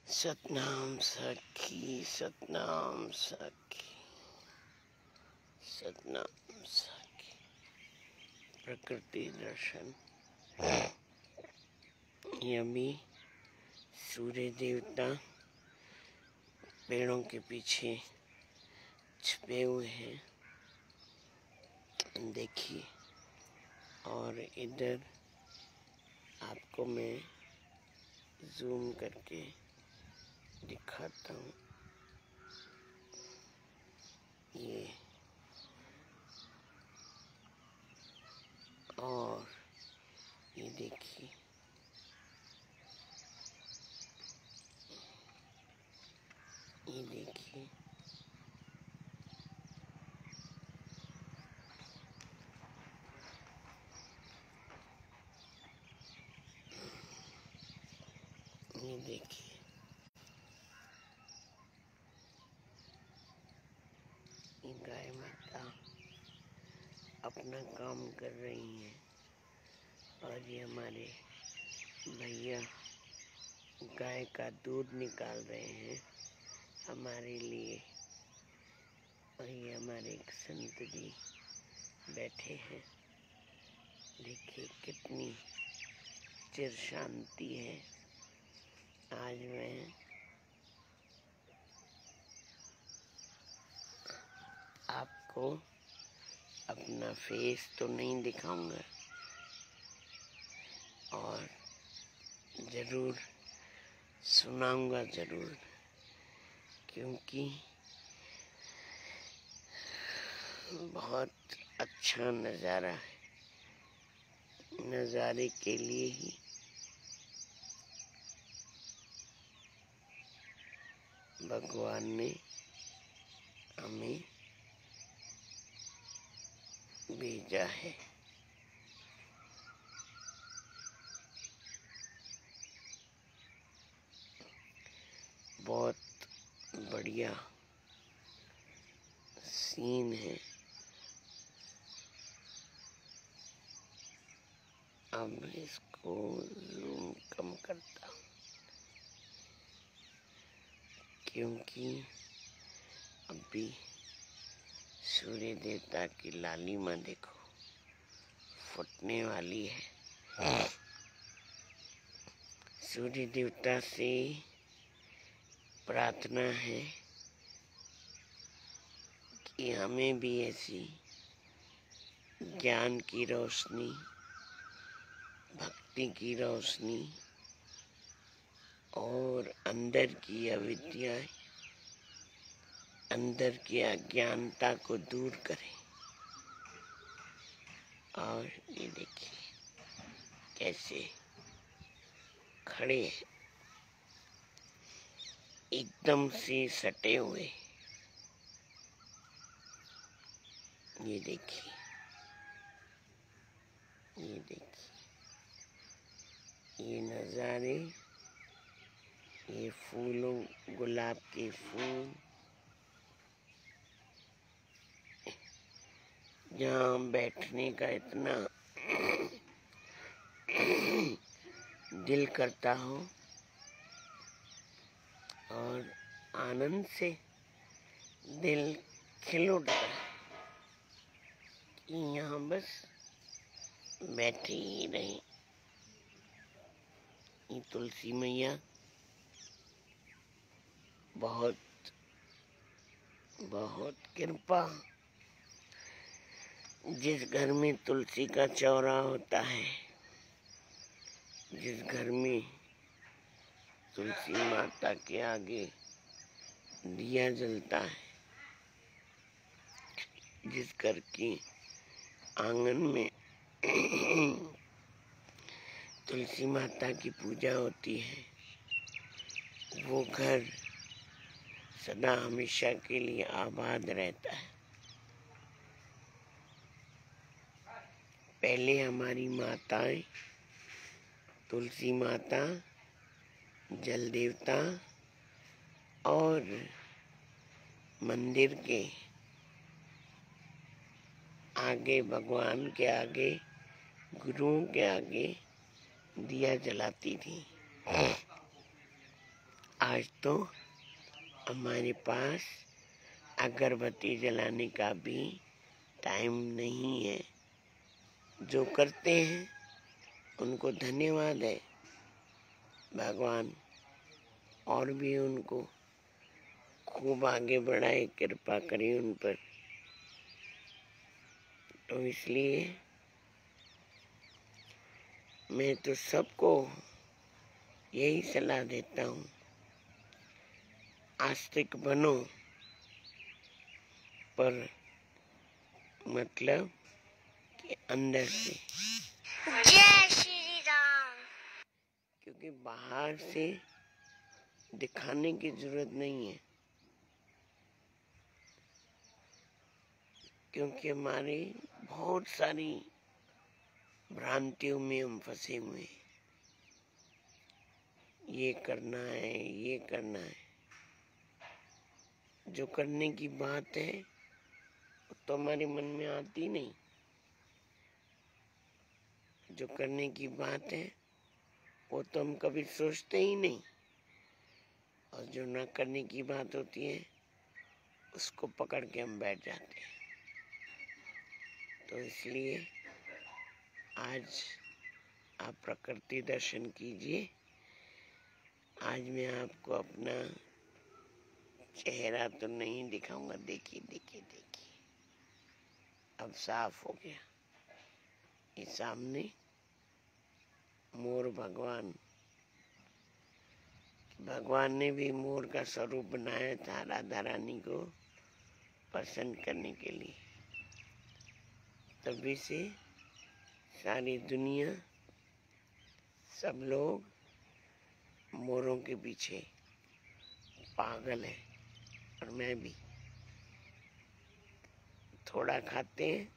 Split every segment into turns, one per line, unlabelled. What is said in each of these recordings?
सतनाम सखी, सतनाम सखी, सतनाम सखी। प्रकृति दर्शन। यमी सूर्य देवता पेड़ों के पीछे छुपे हुए हैं, देखिए। और इधर आपको मैं जूम करके दिखाता हूँ। ये और ये देखिए, ये देखिए, ये देखिए। ये गाय माता अपना काम कर रही हैं और ये हमारे भैया गाय का दूध निकाल रहे हैं हमारे लिए। और ये हमारे एक संत जी बैठे हैं। देखिए कितनी चिर शांति है। आज मैं आपको अपना फेस तो नहीं दिखाऊंगा और ज़रूर सुनाऊंगा ज़रूर, क्योंकि बहुत अच्छा नज़ारा है। नज़ारे के लिए ही भगवान ने हमें भेजा है। बहुत बढ़िया सीन है। अब इसको जूम कम करता हूँ, क्योंकि अभी सूर्य देवता की लालिमा देखो फूटने वाली है। सूर्य देवता से प्रार्थना है कि हमें भी ऐसी ज्ञान की रोशनी, भक्ति की रोशनी और अंदर की अविद्या, अंदर की अज्ञानता को दूर करें। और ये देखिए कैसे खड़े हैं, एकदम से सटे हुए। ये देखिए, ये देखिए, ये नज़ारे, ये फूलों, गुलाब के फूल, यहाँ बैठने का इतना दिल करता हो और आनंद से दिल खिल उठता है कि यहाँ बस बैठे ही रहे। ये तुलसी मैया बहुत बहुत कृपा। जिस घर में तुलसी का चौरा होता है, जिस घर में तुलसी माता के आगे दिया जलता है, जिस घर की आंगन में तुलसी माता की पूजा होती है, वो घर सदा हमेशा के लिए आबाद रहता है। पहले हमारी माताएं तुलसी माता, जल देवता और मंदिर के आगे, भगवान के आगे, गुरुओं के आगे दिया जलाती थी। आज तो हमारे पास अगरबत्ती जलाने का भी टाइम नहीं है। जो करते हैं उनको धन्यवाद है। भगवान और भी उनको खूब आगे बढ़ाए, कृपा करे उन पर। तो इसलिए मैं तो सबको यही सलाह देता हूँ, आस्तिक बनो, पर मतलब कि अंदर से। जय श्री राम। क्योंकि बाहर से दिखाने की जरूरत नहीं है, क्योंकि हमारी बहुत सारी भ्रांतियों में हम फंसे हुए हैं। ये करना है, ये करना है। जो करने की बात है तो हमारे मन में आती नहीं। जो करने की बात है वो तो हम कभी सोचते ही नहीं, और जो ना करने की बात होती है उसको पकड़ के हम बैठ जाते हैं। तो इसलिए आज आप प्रकृति दर्शन कीजिए। आज मैं आपको अपना चेहरा तो नहीं दिखाऊंगा, देखिए देखिए देखिए, अब साफ हो गया। ये सामने मोर भगवान ने भी मोर का स्वरूप बनाया था राधा रानी को पसंद करने के लिए। तभी से सारी दुनिया, सब लोग मोरों के पीछे पागल है, और मैं भी। थोड़ा खाते हैं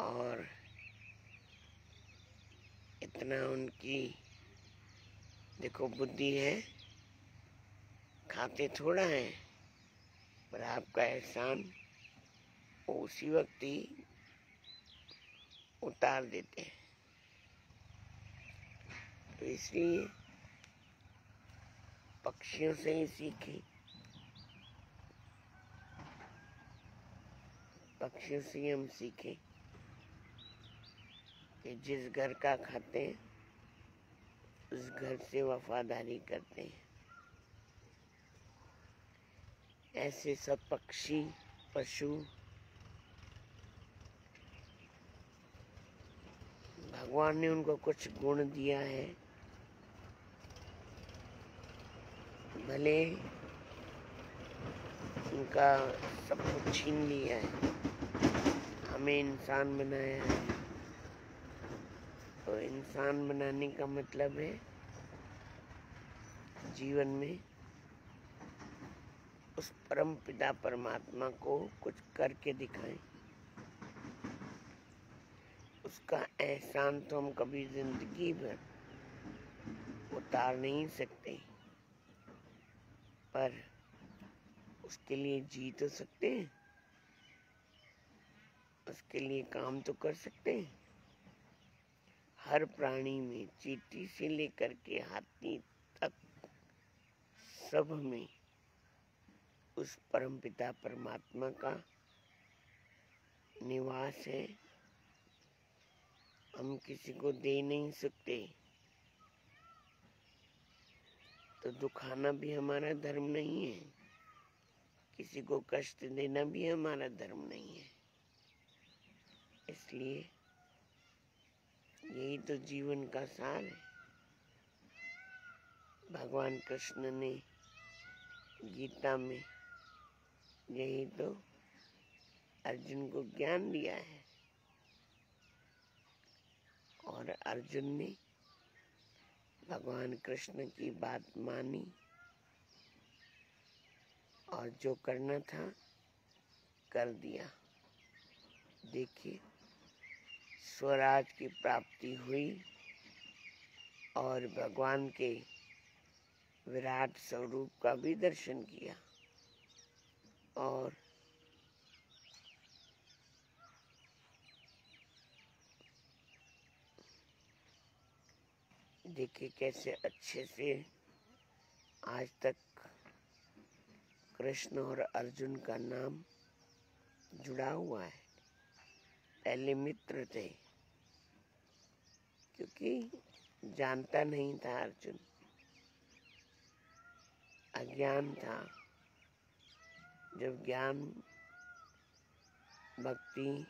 और इतना उनकी देखो बुद्धि है, खाते थोड़ा है, पर आपका एहसान उसी वक्त ही उतार देते हैं। तो इसलिए पक्षियों से ही सीखें, पक्षियों से ही हम सीखें कि जिस घर का खाते हैं उस घर से वफादारी करते हैं। ऐसे सब पक्षी, पशु भगवान ने उनको कुछ गुण दिया है, भले उनका सब कुछ छीन लिया है, हमें इंसान बनाया है। तो इंसान बनाने का मतलब है जीवन में उस परम पिता परमात्मा को कुछ करके दिखाएं। उसका एहसान तो हम कभी जिंदगी भर उतार नहीं सकते, पर उसके लिए जी तो सकते हैं, उसके लिए काम तो कर सकते हैं। हर प्राणी में, चींटी से लेकर के हाथी तक, सब में उस परमपिता परमात्मा का निवास है। हम किसी को दे नहीं सकते, तो दुखाना भी हमारा धर्म नहीं है, किसी को कष्ट देना भी हमारा धर्म नहीं है। इसलिए यही तो जीवन का सार है। भगवान कृष्ण ने गीता में यही तो अर्जुन को ज्ञान दिया है, और अर्जुन ने भगवान कृष्ण की बात मानी और जो करना था कर दिया। देखिए, स्वराज की प्राप्ति हुई और भगवान के विराट स्वरूप का भी दर्शन किया, और देखिए कैसे अच्छे से आज तक कृष्ण और अर्जुन का नाम जुड़ा हुआ है। पहले मित्र थे, क्योंकि जानता नहीं था अर्जुन, अज्ञान था। जब ज्ञान, भक्ति,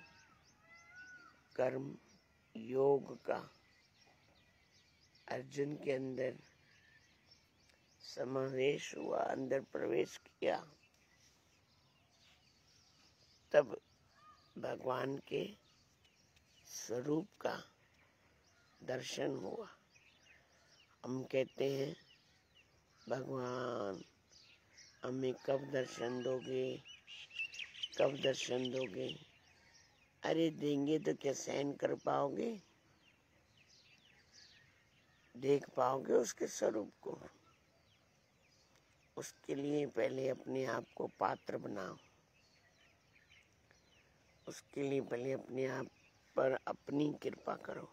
कर्म, योग का अर्जुन के अंदर समावेश हुआ, अंदर प्रवेश किया, तब भगवान के स्वरूप का दर्शन हुआ। हम कहते हैं भगवान हमें कब दर्शन दोगे, कब दर्शन दोगे। अरे देंगे तो क्या सहन कर पाओगे, देख पाओगे उसके स्वरूप को? उसके लिए पहले अपने आप को पात्र बनाओ। उसके लिए पहले अपने आप पर अपनी कृपा करो,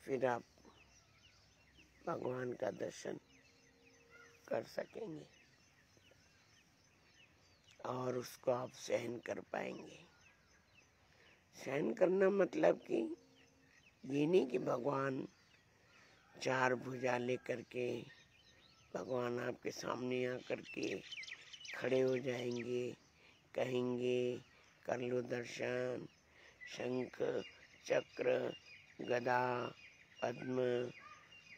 फिर आप भगवान का दर्शन कर सकेंगे और उसको आप सहन कर पाएंगे। सहन करना मतलब कि ये नहीं कि भगवान चार भुजा लेकर के भगवान आपके सामने आकर के खड़े हो जाएंगे, कहेंगे कर लो दर्शन। शंख, चक्र, गदा, पद्म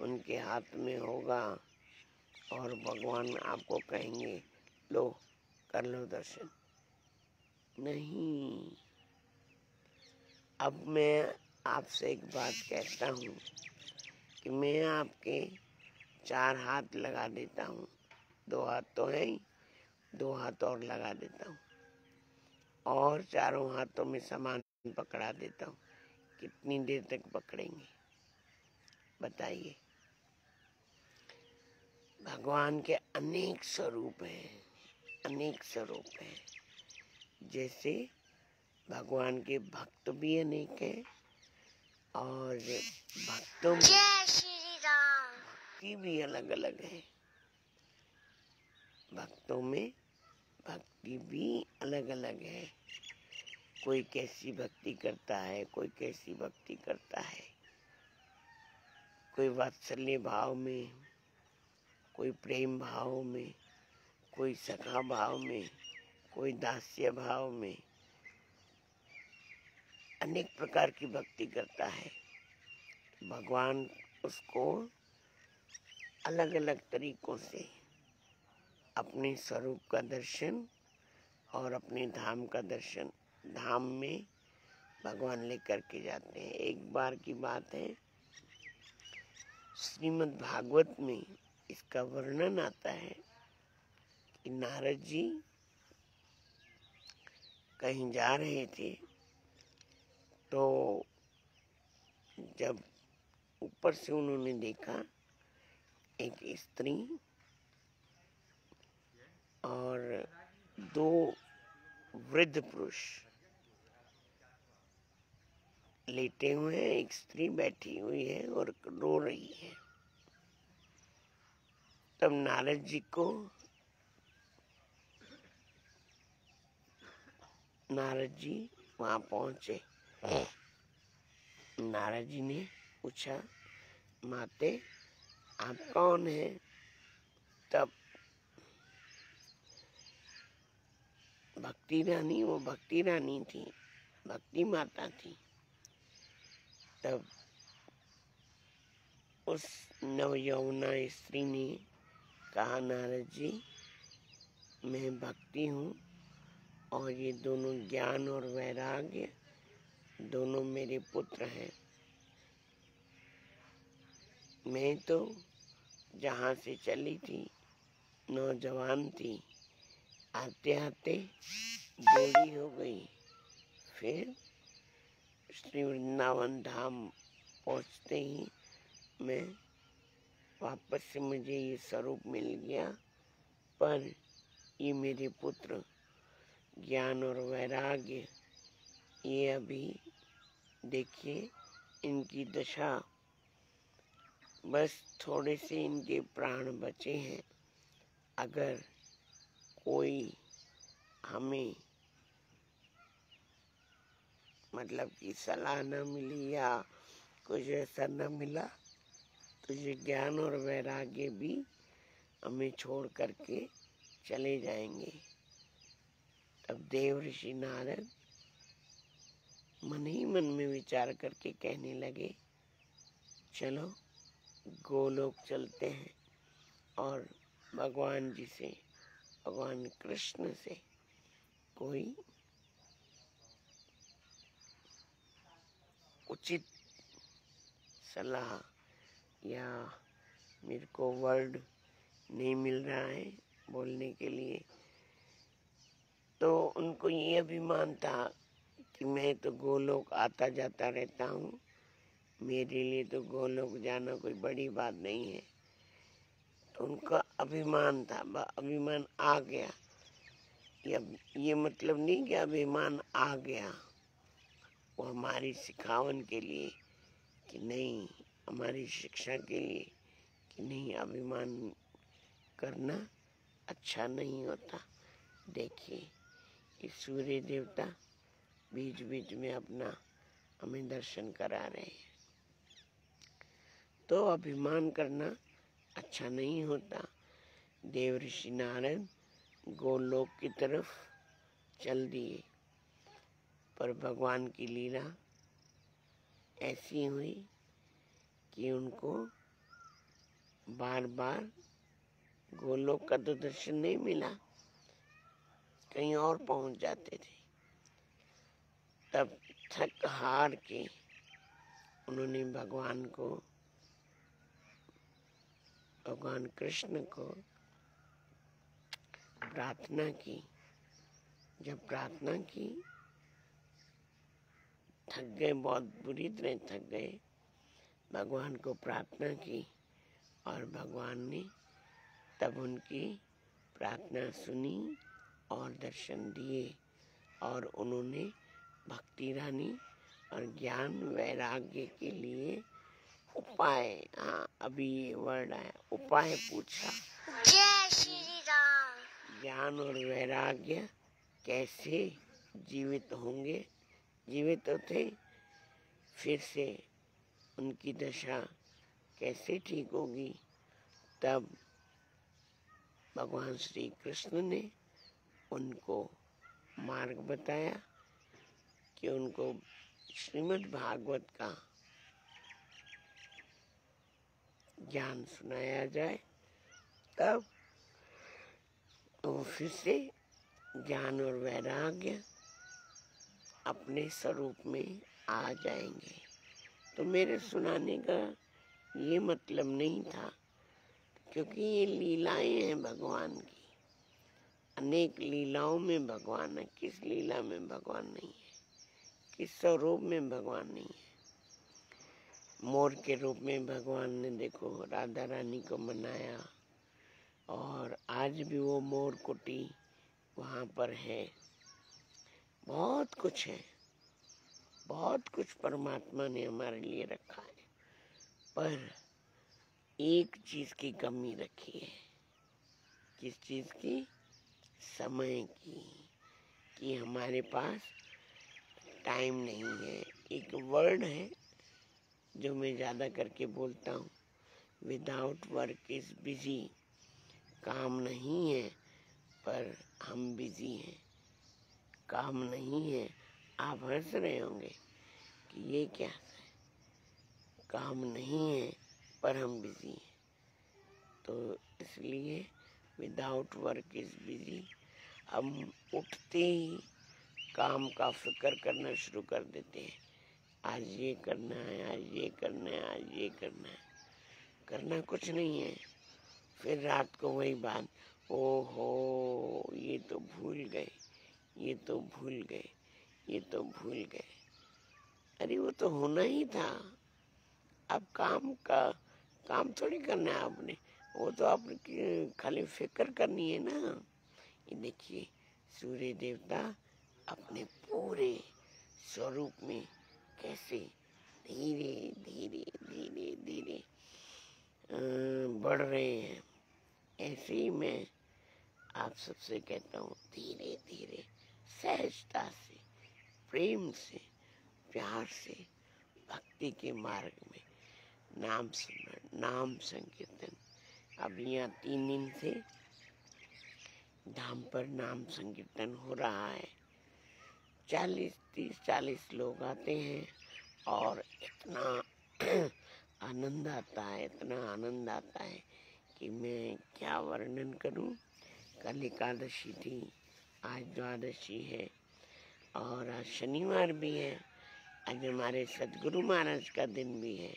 उनके हाथ में होगा और भगवान आपको कहेंगे लो कर लो दर्शन। नहीं, अब मैं आपसे एक बात कहता हूँ कि मैं आपके चार हाथ लगा देता हूँ, दो हाथ तो है ही, दो हाथ और लगा देता हूँ और चारों हाथों में समान पकड़ा देता हूँ। कितनी देर तक पकड़ेंगे बताइए? भगवान के अनेक स्वरूप हैं, अनेक स्वरूप हैं। जैसे भगवान के भक्त भी अनेक हैं और भक्तों में
जय श्री राम
भक्ति भी अलग अलग है। भक्तों में भक्ति भी अलग अलग है। कोई कैसी भक्ति करता है, कोई कैसी भक्ति करता है। कोई वात्सल्य भाव में, कोई प्रेम भाव में, कोई सखा भाव में, कोई दास्य भाव में, अनेक प्रकार की भक्ति करता है। भगवान उसको अलग अलग तरीकों से अपने स्वरूप का दर्शन और अपने धाम का दर्शन, धाम में भगवान लेकर के जाते हैं। एक बार की बात है, श्रीमद् भागवत में इसका वर्णन आता है कि नारद जी कहीं जा रहे थे, तो जब ऊपर से उन्होंने देखा एक स्त्री और दो वृद्ध पुरुष लेटे हुए हैं, एक स्त्री बैठी हुई है और रो रही है। तब नारद जी वहां पहुंचे। नारद जी ने पूछा, माते आप कौन हैं? तब भक्ति रानी, वो भक्ति रानी थी, भक्ति माता थी। तब उस नवयौवना स्त्री ने कहा, नारद जी मैं भक्ति हूँ और ये दोनों ज्ञान और वैराग्य दोनों मेरे पुत्र हैं। मैं तो जहाँ से चली थी नौजवान थी, आते आते बूढ़ी हो गई। फिर श्री वृंदावन धाम पहुँचते ही मैं वापस से मुझे ये स्वरूप मिल गया, पर ये मेरे पुत्र ज्ञान और वैराग्य, ये अभी देखिए इनकी दशा बस थोड़े से इनके प्राण बचे हैं। अगर कोई हमें मतलब कि सलाह न मिली या कुछ ऐसा न मिला तो ये ज्ञान और वैराग्य भी हमें छोड़ करके चले जाएंगे। तब देव ऋषि नारद मन ही मन में विचार करके कहने लगे, चलो गोलोक चलते हैं और भगवान जी से, भगवान कृष्ण से कोई उचित सलाह, या मेरे को वर्ड नहीं मिल रहा है बोलने के लिए, तो उनको ये अभिमान था कि मैं तो गोलोक आता जाता रहता हूँ, मेरे लिए तो गोलोक जाना कोई बड़ी बात नहीं है। तो उनका अभिमान था, अभिमान आ गया। ये मतलब नहीं कि अभिमान आ गया वो हमारी सिखावन के लिए कि नहीं, हमारी शिक्षा के लिए कि नहीं, अभिमान करना अच्छा नहीं होता। देखिए ये सूर्य देवता बीच बीच में अपना हमें दर्शन करा रहे हैं। तो अभिमान करना अच्छा नहीं होता। देव ऋषि नारद गोलोक की तरफ चल दिए, पर भगवान की लीला ऐसी हुई कि उनको बार बार गोलोक का तो दर्शन नहीं मिला, कहीं और पहुंच जाते थे। तब थक हार के उन्होंने भगवान कृष्ण को प्रार्थना की। जब प्रार्थना की, थक गए, बहुत बुरी तरह थक गए, भगवान को प्रार्थना की और भगवान ने तब उनकी प्रार्थना सुनी और दर्शन दिए। और उन्होंने भक्ति रानी और ज्ञान वैराग्य के लिए उपाय, हाँ अभी ये वर्ड आया, उपाय पूछा।
जय श्री राम।
ज्ञान और वैराग्य कैसे जीवित होंगे, जीवित तो थे, फिर से उनकी दशा कैसे ठीक होगी। तब भगवान श्री कृष्ण ने उनको मार्ग बताया कि उनको श्रीमद् भागवत का ज्ञान सुनाया जाए, तब वो फिर से ज्ञान और वैराग्य अपने स्वरूप में आ जाएंगे। तो मेरे सुनाने का ये मतलब नहीं था, क्योंकि ये लीलाएं हैं भगवान की, अनेक लीलाओं में भगवान है। किस लीला में भगवान नहीं है, किस स्वरूप में भगवान नहीं है। मोर के रूप में भगवान ने देखो राधा रानी को मनाया, और आज भी वो मोर कुटी वहाँ पर है। बहुत कुछ है, बहुत कुछ परमात्मा ने हमारे लिए रखा है, पर एक चीज की कमी रखी है। किस चीज की? समय की, कि हमारे पास टाइम नहीं है। एक वर्ड है जो मैं ज्यादा करके बोलता हूँ, विदाउट वर्क इज बिजी। काम नहीं है पर हम बिजी हैं। काम नहीं है, आप हंस रहे होंगे कि ये क्या है, काम नहीं है पर हम बिजी हैं। तो इसलिए विदाउट वर्क इज बिजी। हम उठते ही काम का फिक्र करना शुरू कर देते हैं, आज ये करना है, आज ये करना है, आज ये करना है। करना कुछ नहीं है, फिर रात को वही बात, ओहो ये तो भूल गए, ये तो भूल गए, ये तो भूल गए। अरे वो तो होना ही था। अब काम थोड़ी करना है आपने, वो तो आपने खाली फिक्र करनी है ना। ये देखिए सूर्य देवता अपने पूरे स्वरूप में कैसे धीरे धीरे धीरे धीरे बढ़ रहे हैं। ऐसे ही मैं आप सबसे कहता हूँ, धीरे धीरे सहजता से, प्रेम से, प्यार से भक्ति के मार्ग में नाम स्मरण, नाम संकीर्तन। अब यहाँ 3 दिन से धाम पर नाम संकीर्तन हो रहा है। 40 लोग आते हैं और इतना आनंद आता है, इतना आनंद आता है कि मैं क्या वर्णन करूं। कल एकादशी थी, आज द्वादशी है और आज शनिवार भी है। आज हमारे सदगुरु महाराज का दिन भी है।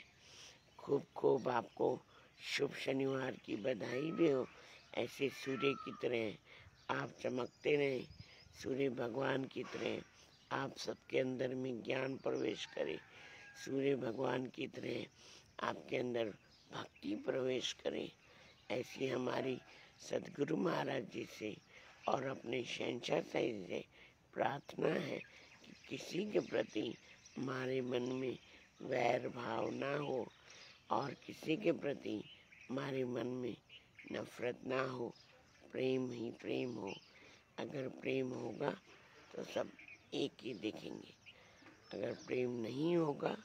खूब खूब आपको शुभ शनिवार की बधाई भी हो। ऐसे सूर्य की तरह आप चमकते रहें, सूर्य भगवान की तरह आप सबके अंदर में ज्ञान प्रवेश करे, सूर्य भगवान की तरह आपके अंदर भक्ति प्रवेश करे। ऐसी हमारी सदगुरु महाराज जी से और अपने शहंशाह साहिब से प्रार्थना है कि किसी के प्रति हमारे मन में वैर भाव ना हो और किसी के प्रति हमारे मन में नफरत ना हो, प्रेम ही प्रेम हो। अगर प्रेम होगा तो सब एक ही दिखेंगे, अगर प्रेम नहीं होगा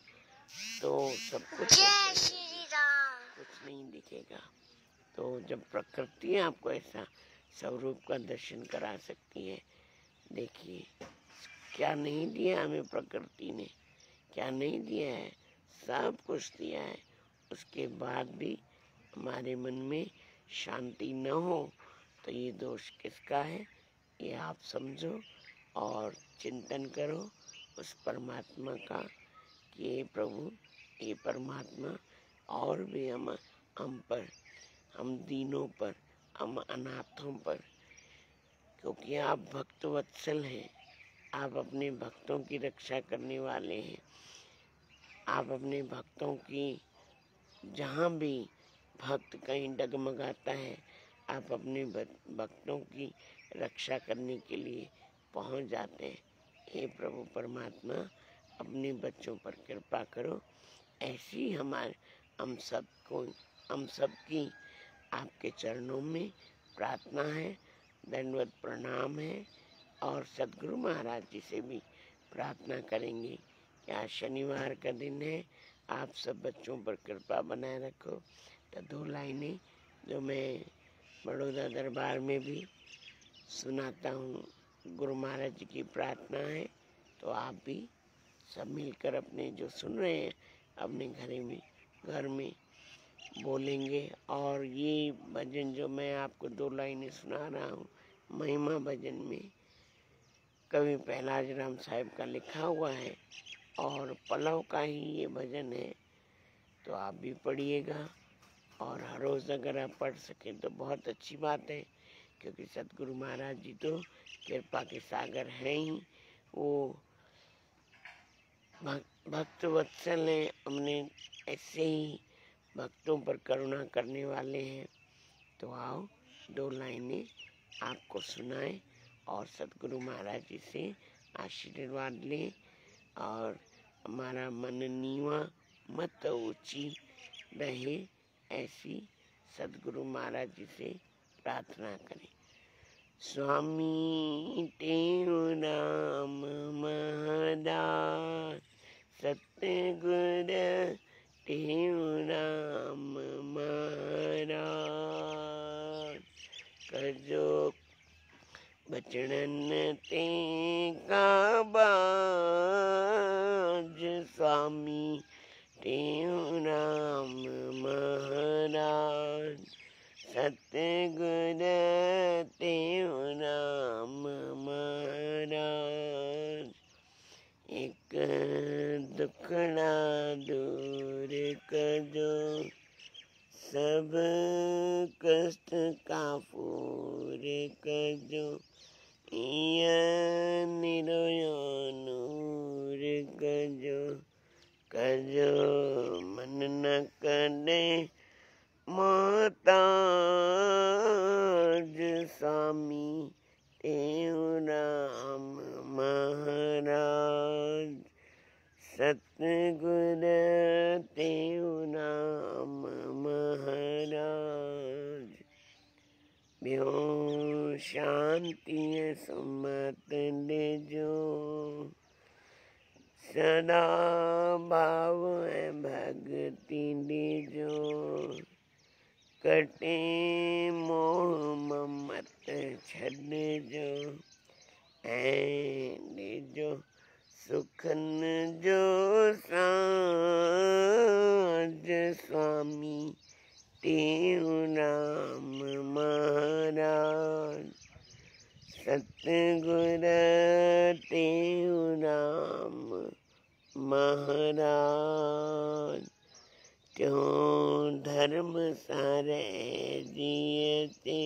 तो सब कुछ
जय श्री राम।
कुछ नहीं दिखेगा। तो जब प्रकृति आपको ऐसा स्वरूप का दर्शन करा सकती है, देखिए क्या नहीं दिया हमें प्रकृति ने, क्या नहीं दिया है, सब कुछ दिया है। उसके बाद भी हमारे मन में शांति न हो तो ये दोष किसका है, ये आप समझो और चिंतन करो उस परमात्मा का कि ये प्रभु, ये परमात्मा और भी हम पर, हम दीनों पर, हम अनाथों पर, क्योंकि आप भक्त वत्सल हैं, आप अपने भक्तों की रक्षा करने वाले हैं। आप अपने भक्तों की, जहाँ भी भक्त कहीं डगमगाता है, आप अपने भक्तों की रक्षा करने के लिए पहुँच जाते हैं। हे प्रभु परमात्मा, अपने बच्चों पर कृपा करो। ऐसी हम सबकी आपके चरणों में प्रार्थना है, दंडवत प्रणाम है। और सदगुरु महाराज जी से भी प्रार्थना करेंगे कि आज शनिवार का दिन है, आप सब बच्चों पर कृपा बनाए रखो। तो 2 लाइनें जो मैं बड़ौदा दरबार में भी सुनाता हूँ, गुरु महाराज जी की प्रार्थना है, तो आप भी सब मिलकर अपने जो सुन रहे हैं अपने घर में बोलेंगे। और ये भजन जो मैं आपको 2 लाइनें सुना रहा हूँ, महिमा भजन में कवि पहलाज राम साहब का लिखा हुआ है और पलव का ही ये भजन है। तो आप भी पढ़िएगा और हर रोज़ अगर आप पढ़ सकें तो बहुत अच्छी बात है, क्योंकि सतगुरु महाराज जी तो कृपा के सागर हैं ही। वो भक्त वत्सल हैं, हमने ऐसे ही भक्तों पर करुणा करने वाले हैं। तो आओ 2 लाइनें आपको सुनाएं और सतगुरु महाराज जी से आशीर्वाद लें और हमारा मन नीवा मत ऊंची रहे, ऐसी सतगुरु महाराज जी से प्रार्थना करें। स्वामी टेऊ राम महादास, सतगुर टेऊ राम महाराज, कजो बचड़न ते का बाज, स्वामी टेऊ राम महाराज, सतगुर तेऊ राम महाराज। एक दुखड़ा दूर कजो, सब कष्ट काफूर कजो, इया निरोयो नूर कजो, कजो मन न करे मोहताज, स्वामी तेऊ राम महाराज, सतगुर तेऊ राम महाराज। ब्यो शांति सुमत जो सदा भाव है भक्ति जो कटे मोह ममत छद जो जो सुखन जो साज स्वामी तेरु नाम महाराज सतगुर तेरु नाम महाराज त्यों धर्म सारे जियते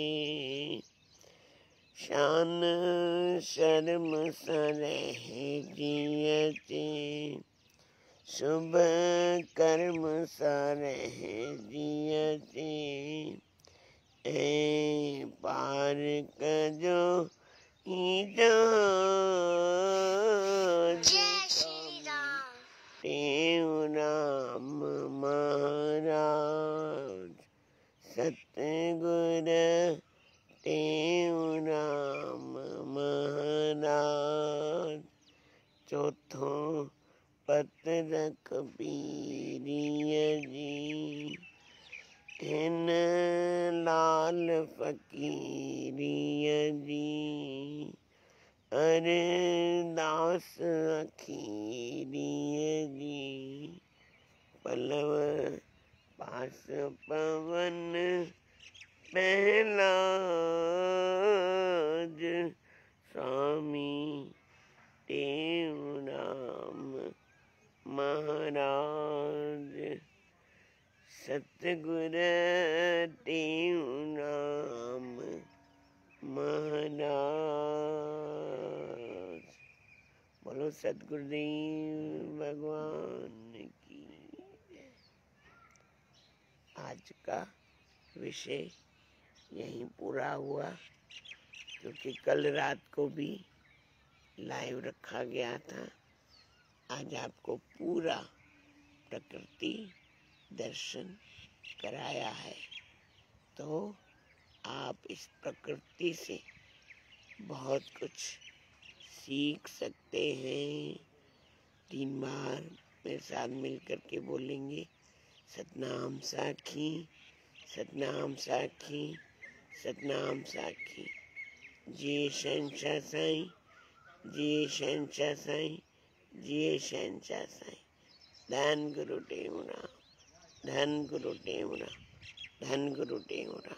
शान शर्म सारे जियते शुभ कर्म सारे जियते पार कजो
जय श्री राम।
तेरु नाम महाराज सतगुर तेरु नाम महाराज चौथों पत्र कबीरिय जी इन लाल फकीरिय जी अरदास अखीरिय जी पल्लव पास पवन पहलाज स्वामी तेरु नाम महाराज सतगुर तेरु नाम महाराज। बोलो सतगुरुदेव भगवान की। आज का विषय यहीं पूरा हुआ, क्योंकि कल रात को भी लाइव रखा गया था। आज आपको पूरा प्रकृति दर्शन कराया है, तो आप इस प्रकृति से बहुत कुछ सीख सकते हैं। 3 बार मेरे साथ मिलकर के बोलेंगे, सतनाम साखी सतनाम साखी सतनाम साखी। जी शहंशाह साईं, जी शहंशाह साईं, जी शहंशाह साईं। धन गुरु टेमुरा, धन गुरु टेमुरा, धन गुरु टेमुरा।